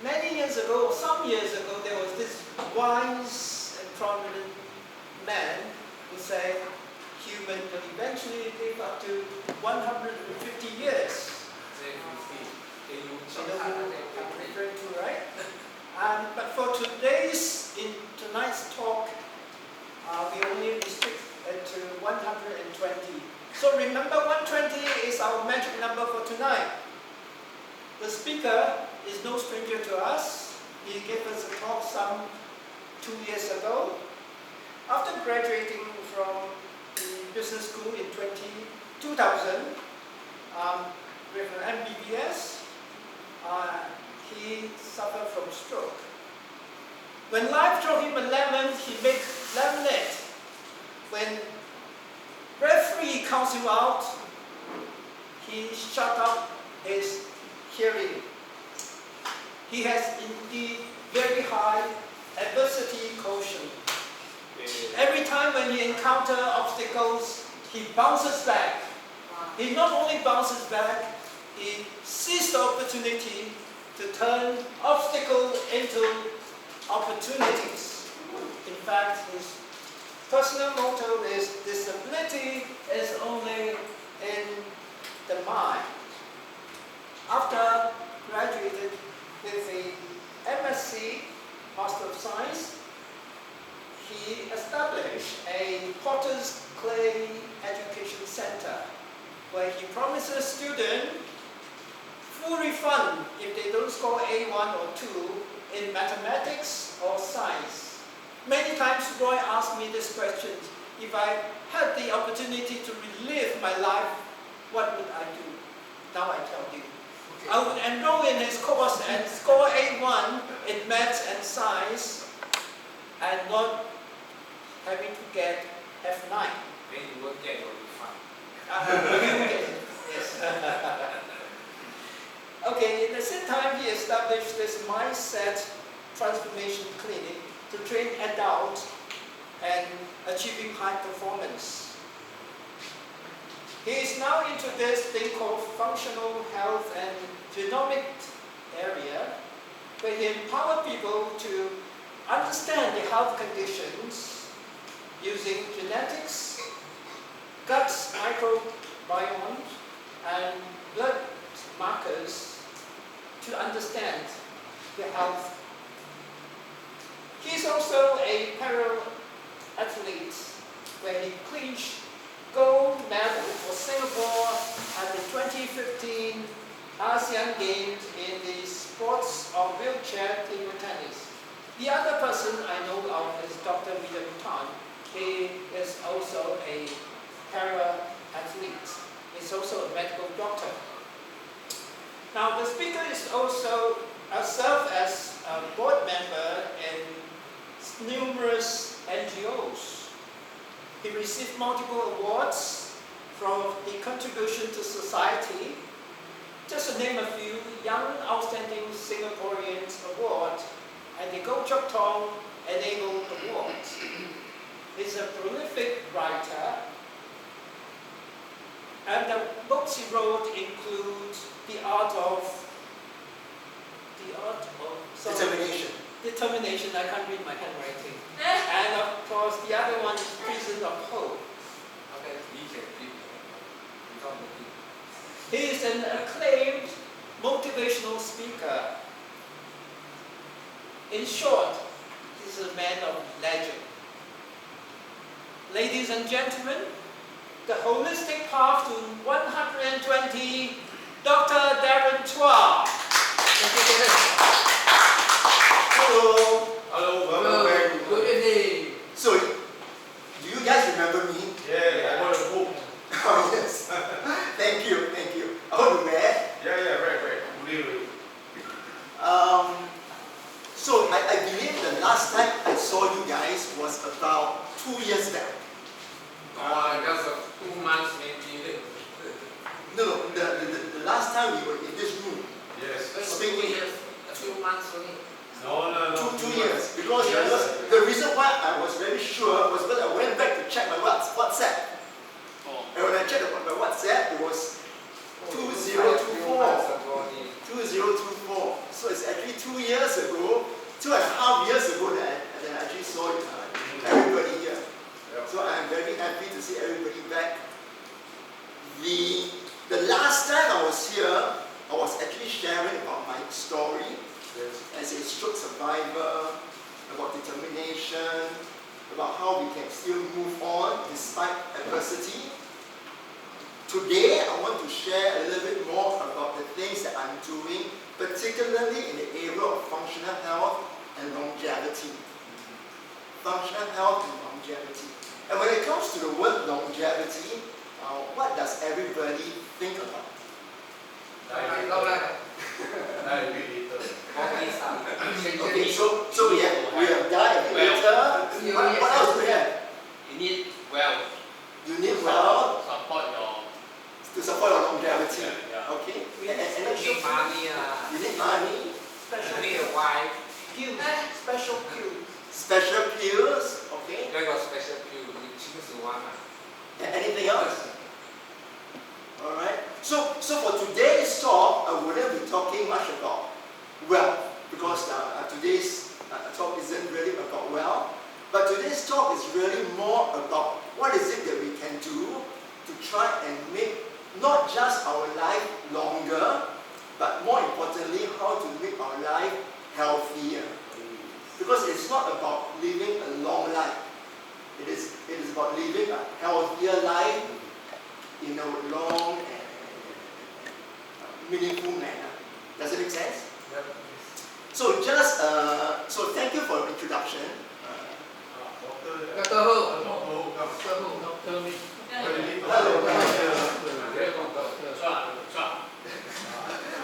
Many years ago, or some years ago, there was this wise and prominent man who said human will eventually live up to 150 years. You know who I'm referring to, right? But for tonight's talk, we only restrict it to 120. So remember, 120 is our magic number for tonight. The speaker is no stranger to us. He gave us a talk some 2 years ago. After graduating from the business school in 2000, with an MBBS, he suffered from stroke. When life threw him a lemon, he made lemonade. When referee counts him out, he shut up his hearing. He has indeed very high adversity quotient. Every time when he encounters obstacles, he bounces back. He not only bounces back, he sees the opportunity to turn obstacles into opportunities. In fact, his personal motto is, disability is only in the mind. After graduated with a MSc, Master of Science, he established a Potter's Clay Education Center where he promises students full refund if they don't score A1 or 2 in mathematics or science. Many times Roy asked me this question: if I had the opportunity to relive my life, what would I do? Now I tell you. Okay. I would enroll in his course and score A1 in maths and science and not having to get F9. Then you won't get your refund. Yes. Okay, in the same time, he established this mindset transformation clinic to train adults and achieving high performance. He is now into this thing called functional health and genomic area, where he empowers people to understand the health conditions using genetics, gut microbiome, and blood markers to understand the health. He is also a para-athlete where he clinched gold medal for Singapore at the 2015 ASEAN Games in the sports of wheelchair table tennis. The other person I know of is Dr. William Tan. He is also a para-athlete. He's also a medical doctor. Now, the speaker is also served as a board member in numerous NGOs. He received multiple awards from the Contribution to Society. Just to name a few: Young Outstanding Singaporeans Award and the Goh Chok Tong Enable Award. He's a prolific writer, and the books he wrote include The Art of Determination. I can't read my handwriting. And of course, the other one is Prison of Hope. Okay, He is an acclaimed motivational speaker. In short, he's a man of legend. Ladies and gentlemen, the holistic path to 120, Dr. Darren Chua. Hello. Hello, welcome back. Good evening. So, do you guys remember me? Yeah, I got a book. Oh, yes. Thank you. Oh, the man? Yeah, right. Really. So, I believe the last time I saw you guys was about 2 years back. Just 2 months maybe. No, the last time we were in this room. Yes. Speaking. A few months only. No. 2 years. Because the reason why I was very sure was because I went back to check my WhatsApp. And when I checked my WhatsApp, it was 2024. 2024. So it's actually 2 years ago, 2.5 years ago that I actually saw everybody here. So I'm very happy to see everybody back. The last time I was here, I was actually sharing about my story as a stroke survivor, about determination, about how we can still move on despite adversity. Today, I want to share a little bit more about the things that I'm doing, particularly in the area of functional health and longevity. Functional health and longevity. And when it comes to the word longevity, what does everybody think about? Okay, so we have died a bit later. What else do we have? You need wealth. You need wealth Support your. to support your longevity. Yeah. Okay? You need money. You need money. You need a wife. Pills, special pills. Special pills. Okay? You got special pill. You choose one. Anything else? Alright. So for today's talk, I wouldn't be talking much about wealth, because today's talk isn't really about wealth. But today's talk is really more about what is it that we can do to try and make not just our life longer, but more importantly, how to make our life healthier. Because it's not about living a long life. It is about living a healthier life in a long and meaningful manner. Does it make sense? Yep. So so thank you for your introduction. Doctor Who.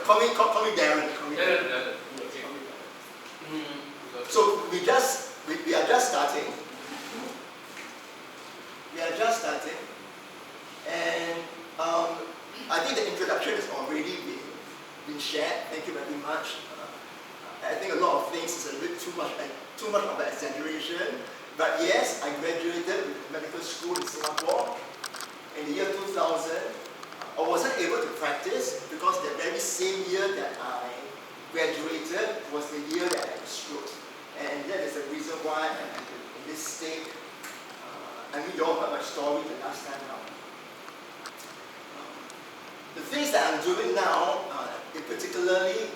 Call me Darren. Call me Darren. So we are just starting. We are just starting, and I think the introduction has already been shared. Thank you very much. I think a lot of things is a bit too much of an exaggeration. But yes, I graduated with medical school in Singapore in the year 2000. I wasn't able to practice because the very same year that I graduated was the year that I had a stroke. And that is the reason why I'm in this state. I mean, you all heard my story the last time now. The things that I'm doing now, in particularly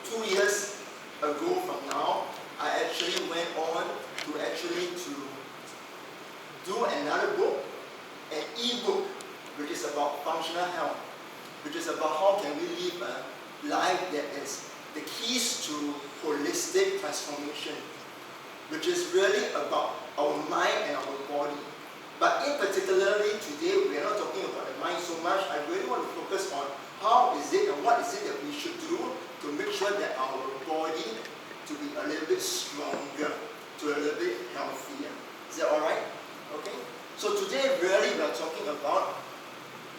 2 years ago from now, I actually went on to do another book, an e-book, which is about functional health, which is about how can we live a life that is the keys to holistic transformation, which is really about our mind and our body. But in particularly today, we are not talking about the mind so much. I really want to focus on how is it and what is it that we should do to make sure that our body to be a little bit stronger, to a little bit healthier. Is that alright? Okay? So today really we are talking about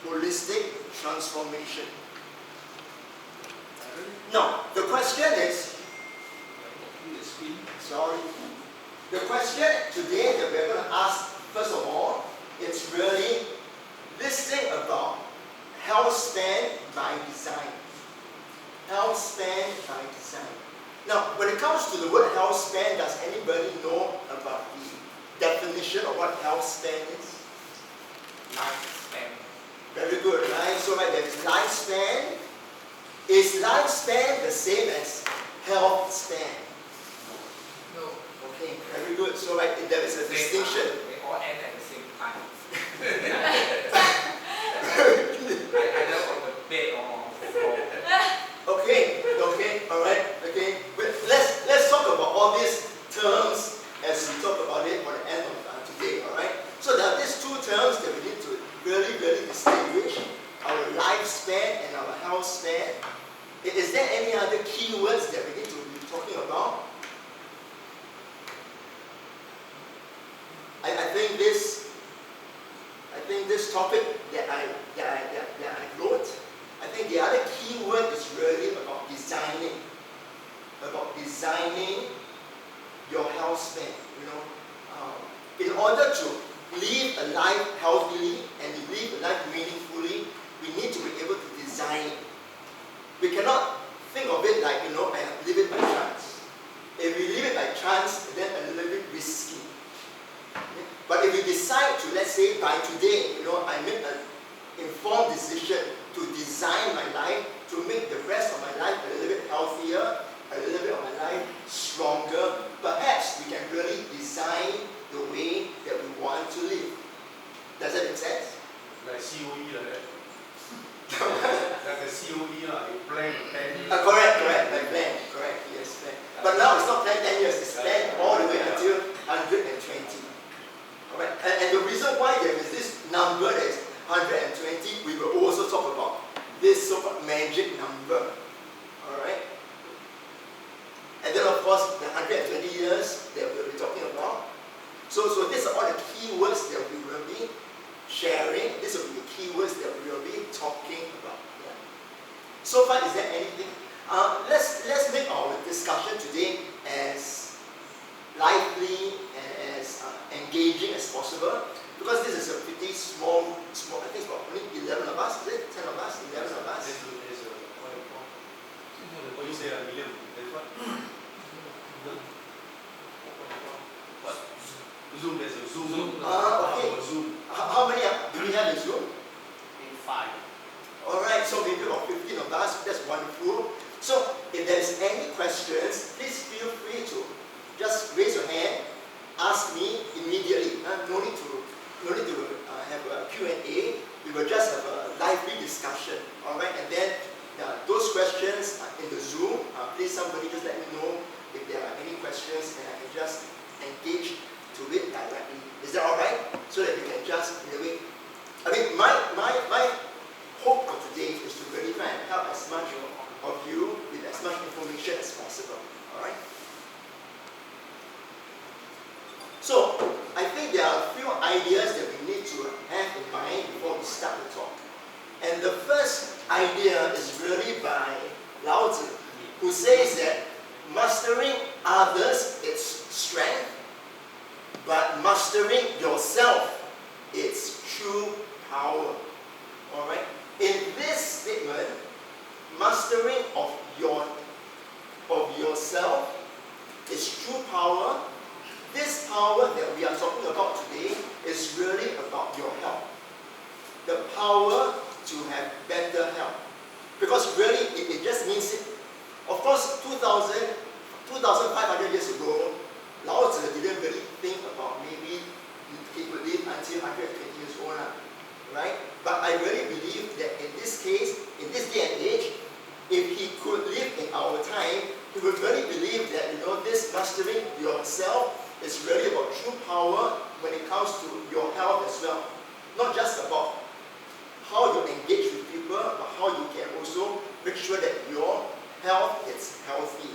holistic transformation. Now, the question is, the question today that we're going to ask, first of all, it's really this thing about health span by design. Health span by design. Now, when it comes to the word health span, does anybody know about the definition of what health span is? Lifespan. Very good, right? So right there is lifespan. Is lifespan the same as health span? No. Okay, very good. So right there is a distinction. They all end at the same time. Either on the bed or on the floor. Okay, alright, okay. But let's talk about all these terms as we talk about it at the end of today, alright? So there are these two terms that we need to really distinguish, our lifespan and our health span. Is there any other keywords that we need to be talking about? I think this topic that I wrote, I think the other key word is really about designing your health span. In order to live a life healthily and live a life meaningfully, we need to be able to design it. We cannot think of it like, I live it by chance. If we live it by chance, then a little bit risky. Okay? But if we decide to, let's say, by today, I make an informed decision to design my life, to make the rest of my life a little bit healthier, a little bit of my life stronger, perhaps we can really design the way that we want to live. Does that make sense? Like COE like that. Like a COE lah, you plan 10 years. Correct, like plan, correct, yes, plan. But now it's not plan 10 years, it's plan all the way until 120. Alright, and the reason why there is this number that is 120, we will also talk about this so-called magic number. Alright? And then of course the 120 years that we'll be talking about. So these are all the key words that we will be sharing. These will be the key words that we will be talking about. Yeah. So far, is there anything? Let's make our discussion today as lively and as engaging as possible, because this is a pretty small. I think it's about only 11 of us. Is it 10 of us? 11 of us. What you say, William? There's what? What? Zoom, there's a Zoom. Okay. Zoom. How many do we have in Zoom? 5. Alright, so maybe about 15 of us. That's wonderful. So if there's any questions, please feel free to just raise your hand, ask me immediately. No need to have a Q&A. We will just have a lively discussion. Alright, and then those questions in the Zoom, please somebody just let me know if there are any questions, and I can just engage to it directly. Is that alright? So that you can just, in a way, I mean, my hope for today is to really try and help as much of you with as much information as possible. Alright? So, I think there are a few ideas that we need to have in mind before we start the talk. And the first idea is really by Lao Tzu, who says that mastering others is strength, but mastering yourself is true power. Alright? In this statement, mastering of yourself is true power. This power that we are talking about today is really about your health. The power to have better health. Because really, it just means it. Of course, 2,500 years ago, Lao Tzu didn't really think about maybe he could live until 120 years old, right? But I really believe that in this case, in this day and age, if he could live in our time, he would really believe that, this mastering yourself is really about true power when it comes to your health as well. Not just about how you engage with people, but how you can also make sure that your health is healthy.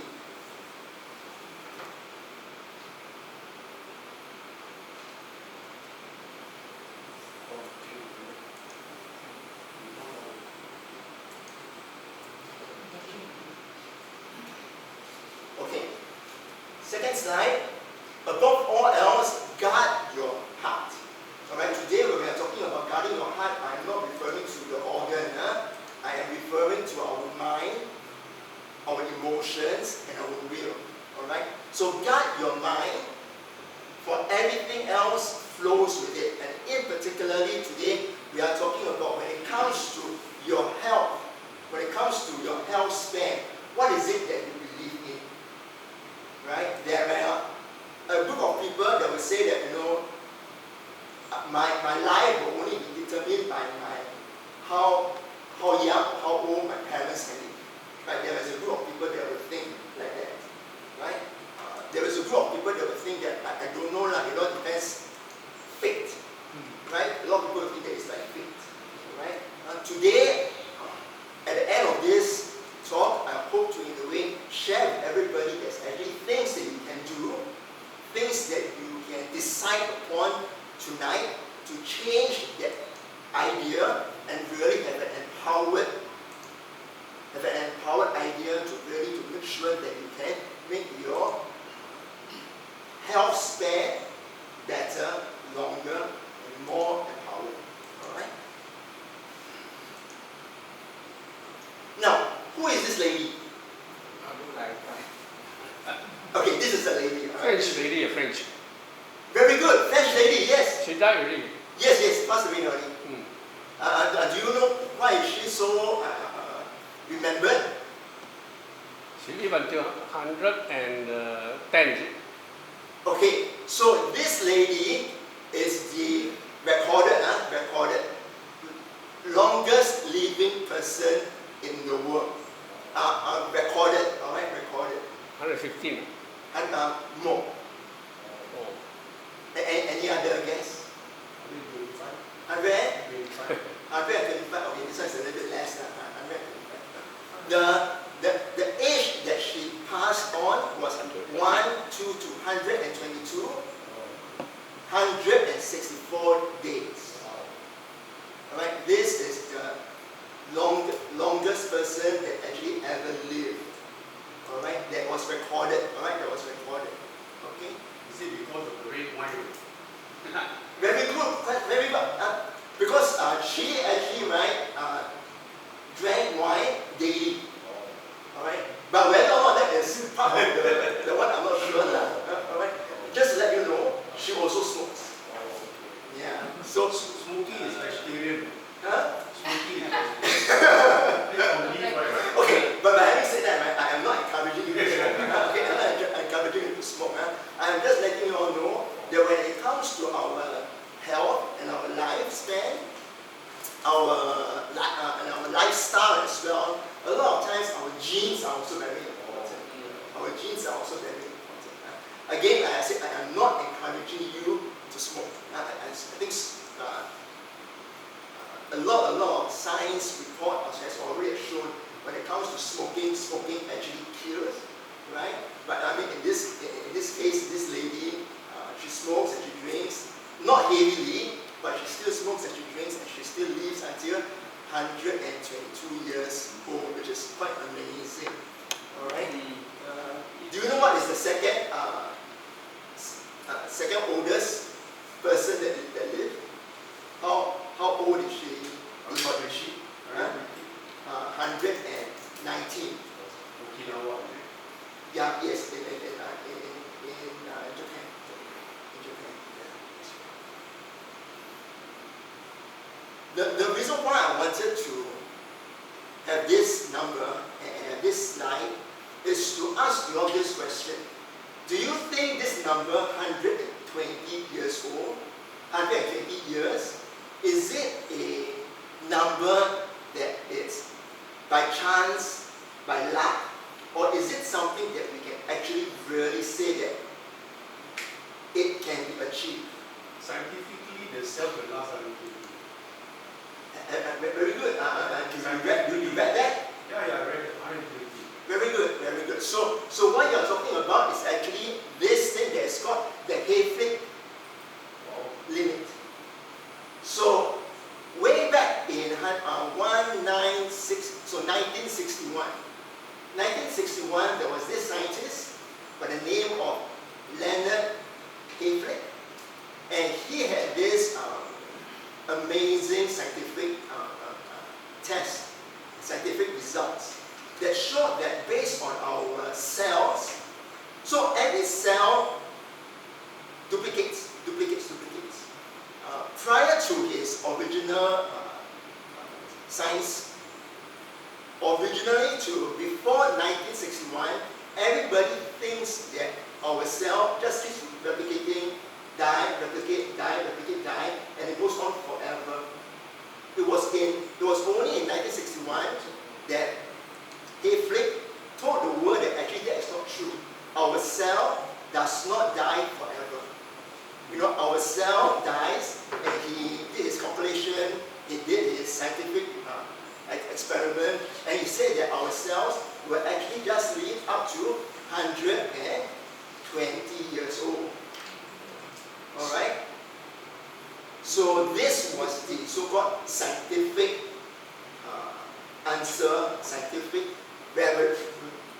Okay. Second slide. Above all else, guard your heart. Alright, today when we are talking about guarding your heart, I am not referring to the organ. I am referring to our mind, our emotions, and our will. Alright? So guard your mind, for everything else flows with it. And in particularly today, we are talking about when it comes to your health, when it comes to your health span, what is it that you believe in? Right? There are a group of people that will say that, my life will only be determined by how young, how old my parents can live. Right? There is a group of people that will think like that. Right? There is a group of people that will think that, I don't know, it all depends, fate. Right? A lot of people think that it's like fate. Right? Today, at the end of this talk, I hope to, in a way, share with everybody there's actually things that you can do, things that you can decide upon tonight to change that idea and really have an empowered idea to really to make sure that you can make your health span better, longer, and more empowered. Alright? Now, who is this lady? Okay, this is a lady. all right? French lady, a French. Very good. French lady, yes. She died already. Yes, yes, passed away already. Mm. Do you know why is she so remembered? She lived until 110. Okay, so this lady is the recorded longest living person in the world. Recorded, all right, recorded. 115. And more. Oh. Any other guess? 100? 125. Okay, this one is a little bit less than 125. The age that she passed on was 1 to 222, 164 days. Alright, this is the longest person that actually ever lived. Alright, that was recorded. Alright, that was recorded. Okay? Is it because of the red wine? Very good, very good. Because she actually, drank wine daily. Alright? But whether or not that is part of the one, I'm not sure. Alright? Just to let you know, she also smokes. Yeah. So, Smoking is vegetarian. huh? Smoking is vegetarian. It's on leaf, right? Okay, but having said that, I am not encouraging you to smoke. Okay, I'm not encouraging you to smoke. I'm just letting you all know that when it comes to our health and our lifespan, and our lifestyle as well, a lot of times our genes are also very important. Our genes are also very important. Again, like I said, I am not encouraging you to smoke. I think a lot of science report has already shown when it comes to smoking actually kills, right? But I mean, in this case, this lady, she smokes and she drinks, not heavily, but she still smokes and she drinks and she still lives until 122 years old, which is quite amazing. All right. Do you know what is the second oldest person that lived? How old is she? What is she? 119. Okinawa. Yeah, yes, in Japan. In Japan, yeah. The reason why I wanted to have this number and this slide is to ask you all this question. Do you think this number, 120 years old, 120 years, is it a number that is by chance, by luck, or is it something that we can actually really say that it can be achieved? Scientifically, the cell will last 120. Very good. You read that? Yeah, I read it. 120. Very good, very good. So what you're talking about is actually this thing that is called the Hayflick limit. So way back in 1961. 1961, there was this scientist by the name of Leonard Hayflick, and he had this amazing scientific test, scientific results that showed that based on our cells, so every cell duplicates. Prior to his original science, before 1961, everybody thinks that our cell just keeps replicating, die, and it goes on forever. It was only in 1961 that Hayflick told the world that actually that is not true. Our cell does not die forever. Our cell dies, and he did his calculation, he did his scientific experiment, and he said that our cells will actually just live up to 120 years old. Alright? So this was the so-called scientific answer, scientific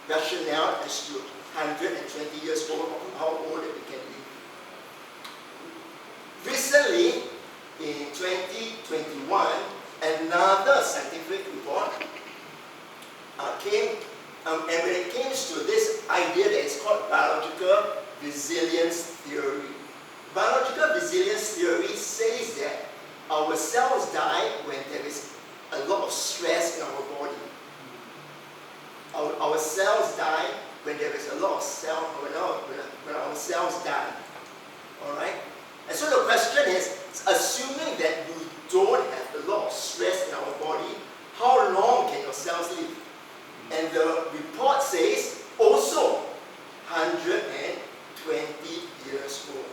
rationale as to 120 years old, or how old it can live. Recently, in 2021, another scientific report came And when it comes to this idea that is called biological resilience theory. Biological resilience theory says that our cells die when there is a lot of stress in our body. Our cells die when there is a lot of when our cells die. Alright? And so the question is, assuming that you don't have a lot of stress in our body, how long can your cells live? And the report says also 120 years old.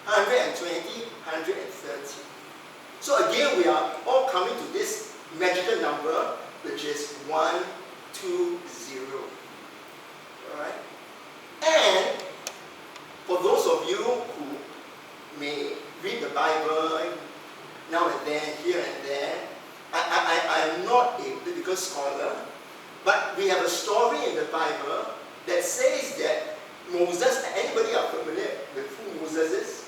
120, 130. So again, we are all coming to this magical number, which is 120. Alright? And for those of you who may read the Bible now and then, here and there, I am not a biblical scholar, but we have a story in the Bible that says that Moses, anybody are familiar with who Moses is?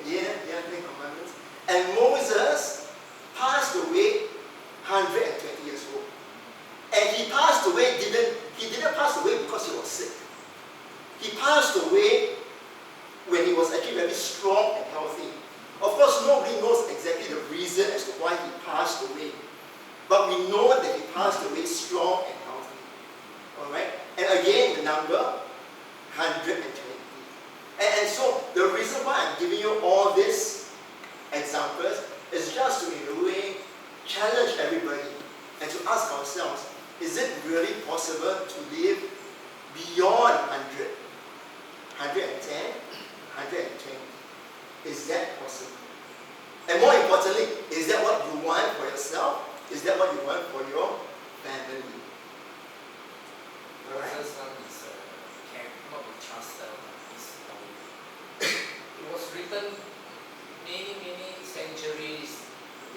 Yeah, Ten Commandments. And Moses passed away 120 years old. And he passed away, he didn't pass away because he was sick. He passed away when he was actually very strong and healthy. Of course, nobody knows exactly the reason as to why he passed away. But we know that he passed away strong and healthy. Alright? And again, the number 120. And so, the reason why I'm giving you all these examples is just to, in a way, challenge everybody and to ask ourselves, is it really possible to live beyond 100? 110? 120? Is that possible? And more importantly, is that what you want for yourself? Is that what you want for your family? Alright? This one is cannot be trusted. It was written many centuries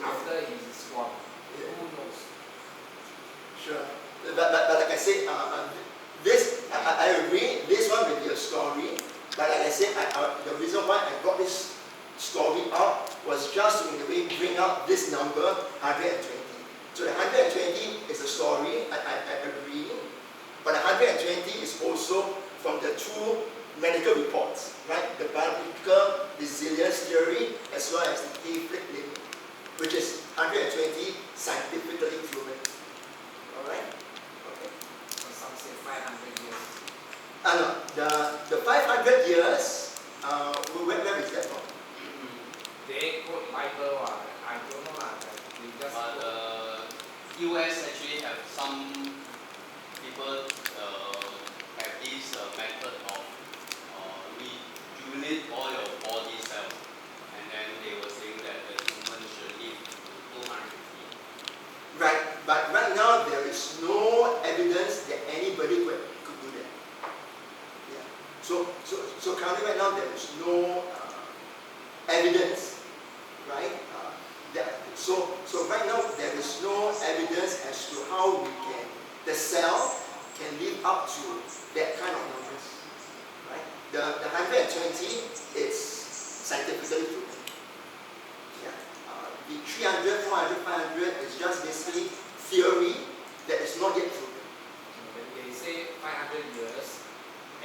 after he is gone. Yeah. Who knows? Sure. But like I said, I agree, this one will be a story. But like I said, the reason why I brought this story up was just to, in a way, bring up this number, 120. So the 120 is a story, I agree. But the 120 is also from the two medical reports, right? The biological resilience theory as well as the day-flick living, which is 120 scientifically proven. Alright? Okay. So some say 500 years. No, the 500 years, where is that from? They quote Bible, I don't know. They just But US actually have some people have this method of rejuvenate all your body cells, and then they were saying that the human should live to 250. Right, but right now there is no evidence that anybody could do that. Yeah. So currently right now there is no evidence, right? So right now there is no evidence as to how the cell can live up to that kind of numbers, right? The 120 is scientifically proven. Yeah. The 300, 400, 500 is just basically theory that is not yet proven. when they say 500 years,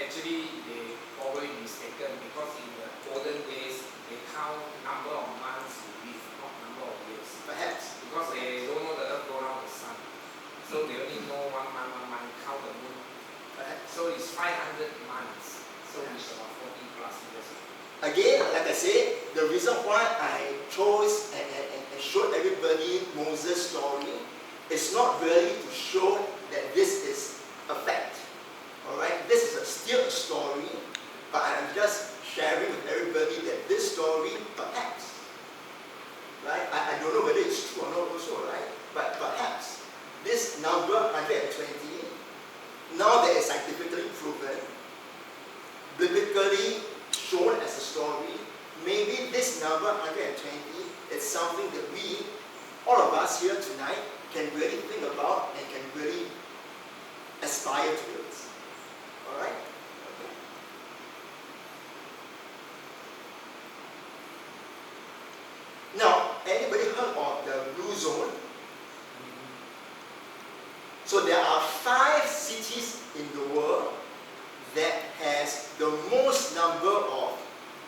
actually they probably mistaken because in the olden days they count number of months you live, not number of years. Perhaps. Because they don't know the earth go around the sun. So they only know one month, count the moon. Perhaps. So it's 500 months. So it's about 40 plus years. Again, like I said, the reason why I chose and showed everybody Moses' story is not really to show that this is a fact. Alright? This is still a story, but I'm just sharing with everybody that this story, perhaps, right? I don't know whether it's true or not also, right? But perhaps this number 120, now that it's scientifically proven, biblically shown as a story, maybe this number 120 is something that we, all of us here tonight, can really think about and can really aspire towards. Alright? Okay. Now, anybody heard of the blue zone? So there are 5 that has the most number of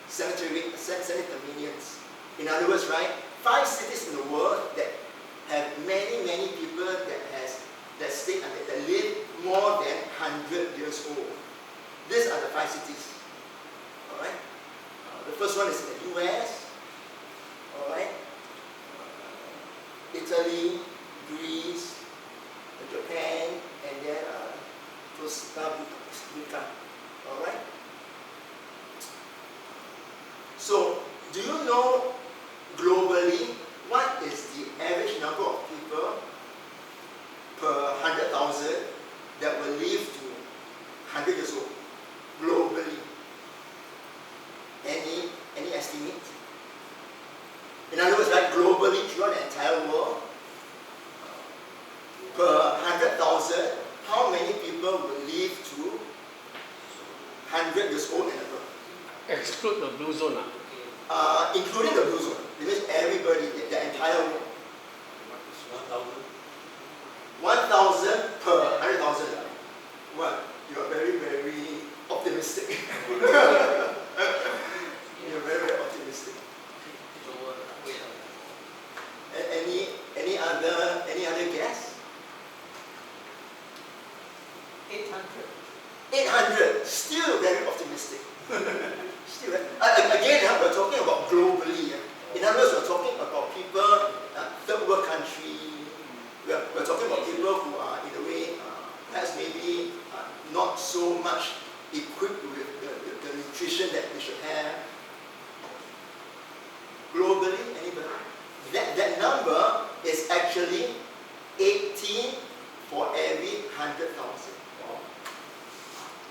centenarians. In other words, right, 5 cities in the world that have many people that stay and that live more than 100 years old. These are the 5 cities. All right. The first one is in the U.S. All right. Italy, Greece, Japan, and then Costa Rica. All right. So, do you know globally what is the average number of people per 100,000 that will live to 100 years old globally? Any estimate? In other words, like globally throughout the entire world, per 100,000, how many people will live to 100 years old and above? Exclude the blue zone. Including the blue zone. That means everybody, the entire world. 1,000 per 100,000. Well, you are very optimistic. You're very optimistic. Any other guess? 800. 800. Still very optimistic. Still, again, we're talking about globally. In other words, we're talking about people, third world country. We're talking about people who are, in a way, perhaps maybe not so much equipped with the nutrition that we should have. Globally, anybody? That number is actually 18 for every 100,000.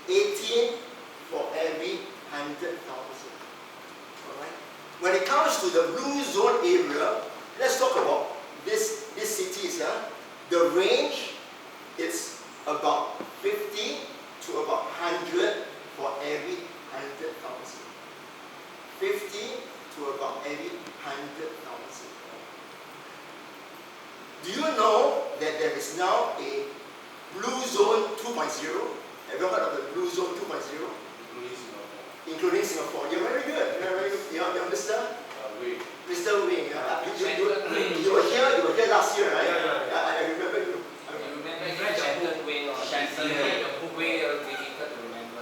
18 for every 100,000. Alright? When it comes to the blue zone area, let's talk about these cities. The range is about 50 to about 100 for every 100,000. 50 to about every 100,000. Do you know that there is now a blue zone 2.0? Have you heard of the blue zone 2.0? Including Singapore. You're very good. You understand? Mr. Wing. You were here last year, right? Yeah. I remember you. You remember Shannon Way or Shannon Way? The way difficult to remember.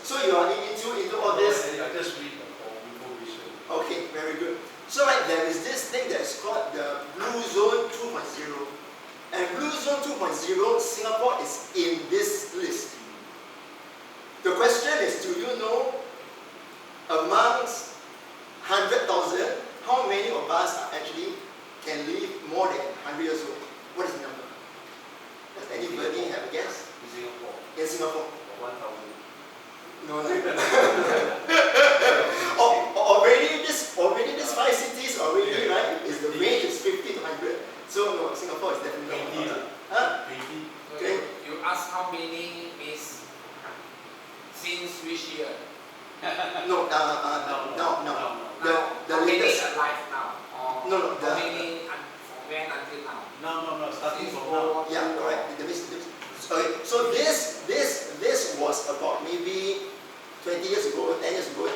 So you are into all this? I just read the information. Okay, very good. So there is this thing that is called the Blue Zone 2.0. And Blue Zone 2.0, Singapore is in this list. The question is, do you know amongst 100,000, how many of us are actually can live more than 100 years old? What is the number? Does anybody have a guess? In Singapore? 1,000. No. Already these 5 cities already, right? Is the range is 50 to 100. So no, Singapore is definitely 80. Huh? 80. So you ask how many is since which year? No. Now, The how many latest. alive now? Or No, how many from when until now? No. Starting Since from now. Yeah, correct. Okay, so this was about maybe 20 years ago, 10 years ago.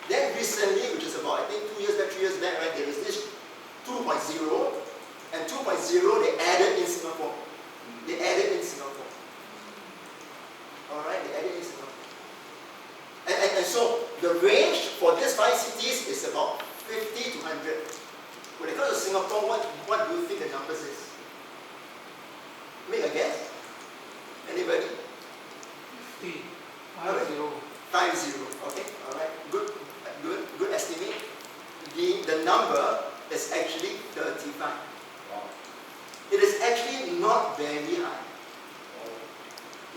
Then recently, which is about I think 2 years back, 3 years back, right? There is this 2.0, and 2.0 they added in Singapore. All right, they added in Singapore. And so the range for these 5 cities is about 50 to 100. When it comes to Singapore, what do you think the numbers is? Make a guess. Anybody? 50. 50. Okay. All right. Good estimate. The number is actually 35. Wow. It is actually not very high.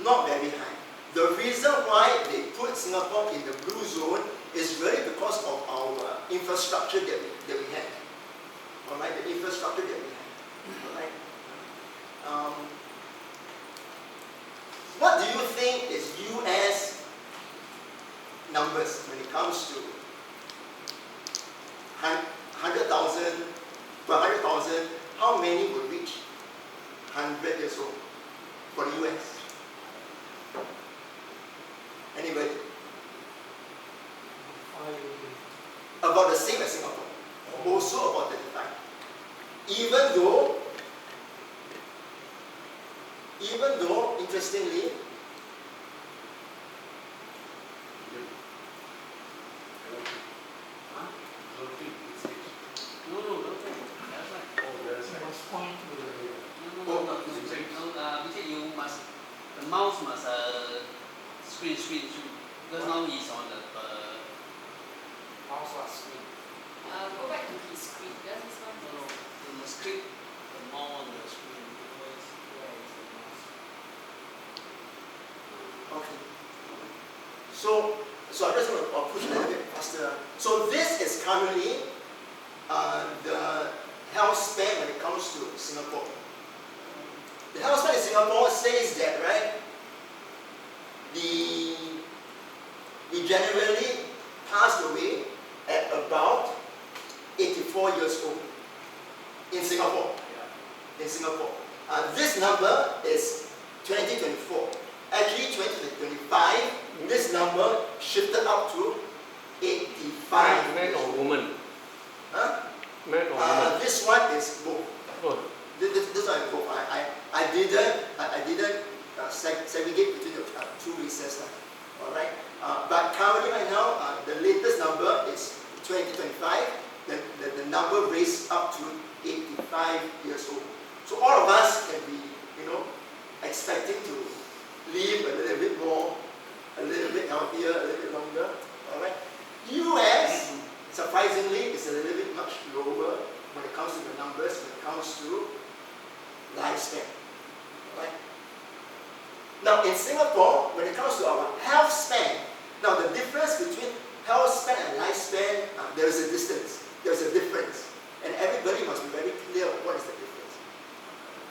Not very high. The reason why they put Singapore in the blue zone is really because of our infrastructure that we have. All right, the infrastructure that we have. All right. What do you think is US numbers when it comes to 100,000 per 100,000? How many would reach 100 years old? for the US? Anybody? About the same as Singapore. Also about 35. Even though, interestingly, No, that's right. Must point to the No, because you must, the mouse must screen. Because now he's on the, Mouse what screen. Go back to his screen. Does this one? no, you must click the mouse on the screen. Otherwise, Where is the mouse? okay. So I'm just going to push a little bit faster. So this is currently the health span when it comes to Singapore. The health span in Singapore says that, right, we generally passed away at about 84 years old in Singapore. In Singapore. This number is 2024. Actually, 2025, this number shifted up to 85. man or woman? Huh? Man or woman? This one is both. Oh, This one is both. I didn't segregate between the two races. All right. But currently, right now, the latest number is 2025. The number raised up to 85 years old. So all of us can be, expecting to live a little bit more, a little bit healthier, a little bit longer. All right. US, surprisingly, is a little bit much lower when it comes to the numbers, when it comes to lifespan. All right. Now in Singapore, when it comes to our health span, now the difference between health span and lifespan, there is a distance, there is a difference, and everybody must be very clear of what is the difference.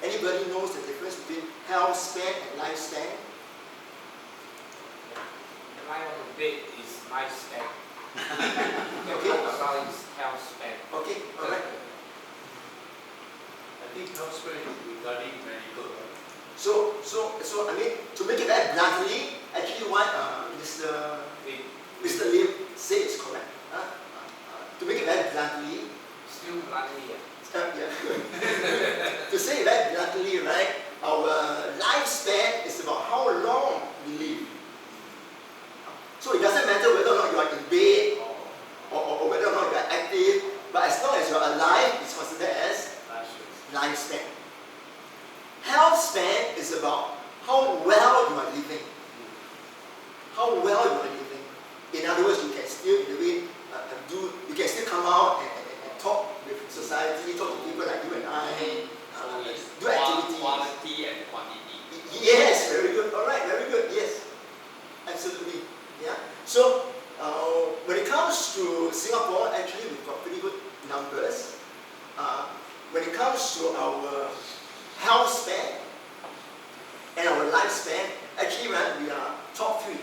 Anybody knows the difference between health span and lifespan? The line on the bed is lifespan. The Okay. talk about is health span. Okay, all right. I think health span is regarding medical, right? So I mean, to make it very bluntly, actually what Mr. Lim said is correct. To make it very bluntly, Still bluntly, yeah. To say it very bluntly, right? Our lifespan is about how long we live. So it doesn't matter whether or not you are in bed or whether or not you are active, but as long as you are alive, it's considered as lifespan. Health span is about how well you are living. How well you are living. In other words, you can still you can still come out and talk with society, talk to people like you and I, So it's do activities. quality and quantity. Yes, very good. All right, very good. Yes, absolutely. Yeah. So when it comes to Singapore, actually we've got pretty good numbers. When it comes to our health span and our lifespan, actually, right, we are top 3.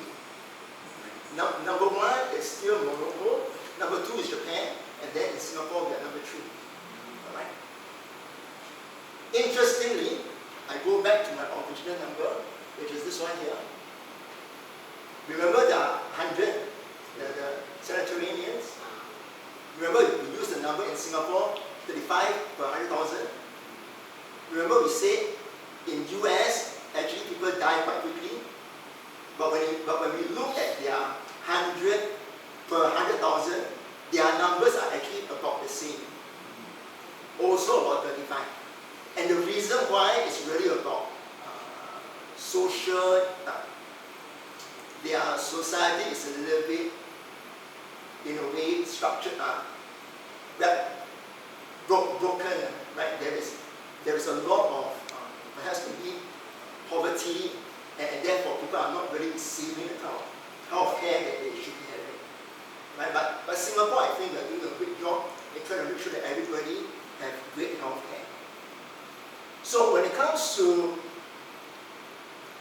Number 1 is still Morocco. Number 2 is Japan, and then in Singapore we are number 3. All right. Interestingly, I go back to my original number, which is this one here. Remember the 100, the Mediterraneans? Remember we used the number in Singapore, 35 per 100,000. Remember we said in US, actually people die quite quickly. But when we look at their 100 per 100,000, their numbers are actually about the same. Also about 35. And the reason why is really about social, their society is a little bit, in a way, structured, broken, right? There is a lot of, perhaps maybe, poverty, and therefore people are not really receiving the kind of health care that they should be having. Right? But Singapore, I think, are doing a good job in trying to make sure that everybody have great health care. So when it comes to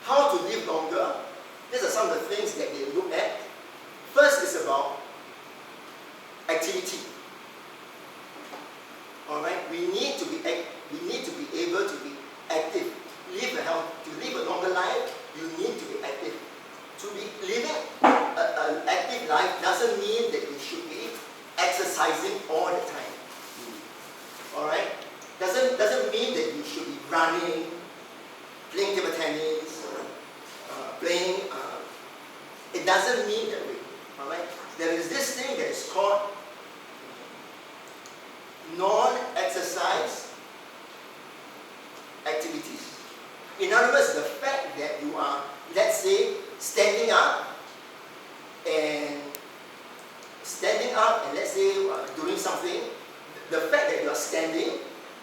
how to live longer, these are some of the things that they look at. First is about activity. All right, we need to be able to be active, to live a tennis, playing. It doesn't mean that way. All right. There is this thing that is called non-exercise activities. In other words, the fact that you are, let's say, standing up and let's say doing something, the fact that you are standing,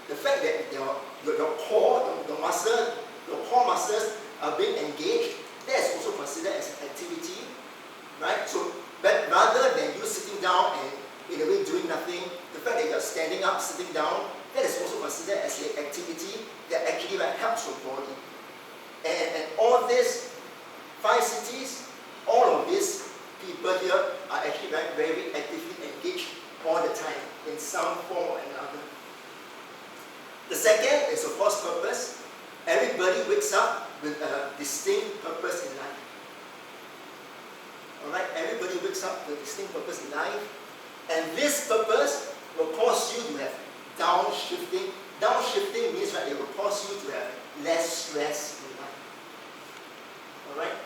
the fact that your core, the core muscles are being engaged, that is also considered as an activity, right? So, but rather than you sitting down and in a way doing nothing, the fact that you are standing up, sitting down, that is also considered as an activity that actually helps your body. And all these 5 cities, all of these people here are actually very actively engaged all the time in some form or another. The second is, of course, purpose. Everybody wakes up with a distinct purpose in life. Alright, everybody wakes up with a distinct purpose in life. And this purpose will cause you to have downshifting. Downshifting means that it will cause you to have less stress in life. Alright?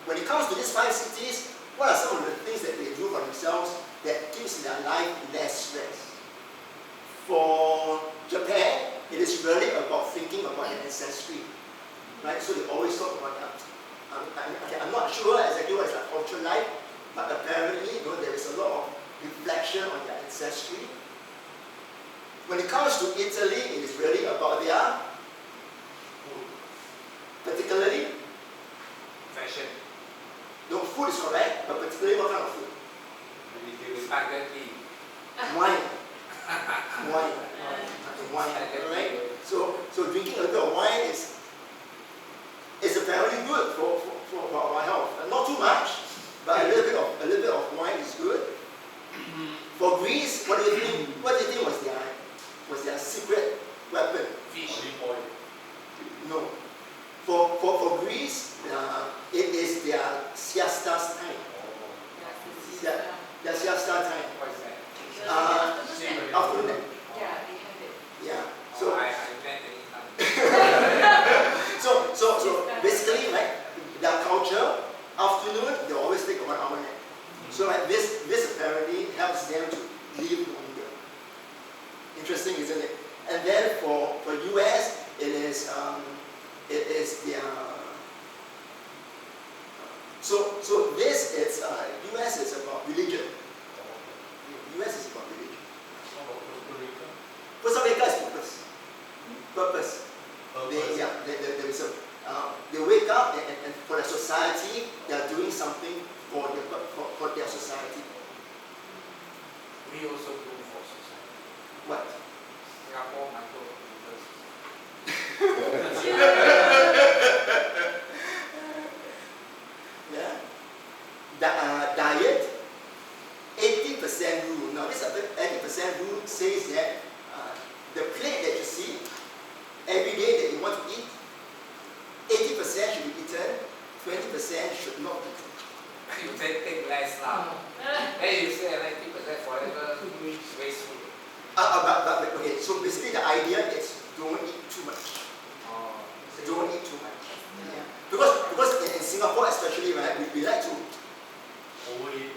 When it comes to these 5 cities, what are some of the things that they do for themselves that gives their life less stress? For Japan, it is really about thinking about their ancestry. Right? So they always talk about that. I'm not sure exactly what is their culture like, but apparently there is a lot of reflection on their ancestry. When it comes to Italy, it is really about their food. Particularly, Fashion. no, food is correct, but particularly what kind of food? Spaghetti. Wine. Wine. Right? So drinking a little bit of wine is apparently good for our health. Not too much, but a little bit of wine is good. For Greece, what do you think? What do you think was their secret weapon? Fish. Olive oil. No. For Greece, it is their siesta time. Their siesta time. What is that? Afternoon nap. Yeah, they have it. Yeah. So I met anytime. So basically, right, their culture, afternoon, they always take a 1 hour nap. So like this apparently helps them to live longer. Interesting, isn't it? And then for US, it is their so this is US is about religion. US is about religion. How about Costa Rica? Costa Rica is purpose. Purpose. Purpose. They wake up and for the society, they are doing something for their society. We also do for society. What? Singapore Micro Yeah. Diet, 80% rule. Now this 80% rule says that the plate that you see every day that you want to eat, 80% should be eaten, 20% should not be eaten. You take less lah. Then you say 90% forever wasteful. But okay, so basically the idea is don't eat too much. Oh. Don't eat too much. Yeah. Because in Singapore especially, right, we like to Overeat.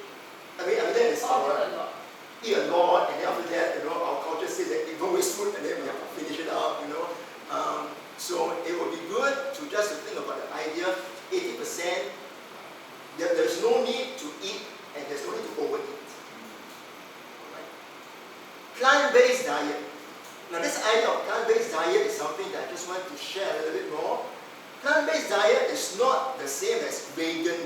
I mean that is Order our a lot. eat a lot, and then after that, our culture says that you don't waste food, and then we have to finish it up, So it would be good to just think about the idea, 80%, there's no need to eat, and there's no need to overeat. Alright. Plant-based diet. Now this idea of plant-based diet is something that I just want to share a little bit more. Plant-based diet is not the same as vegan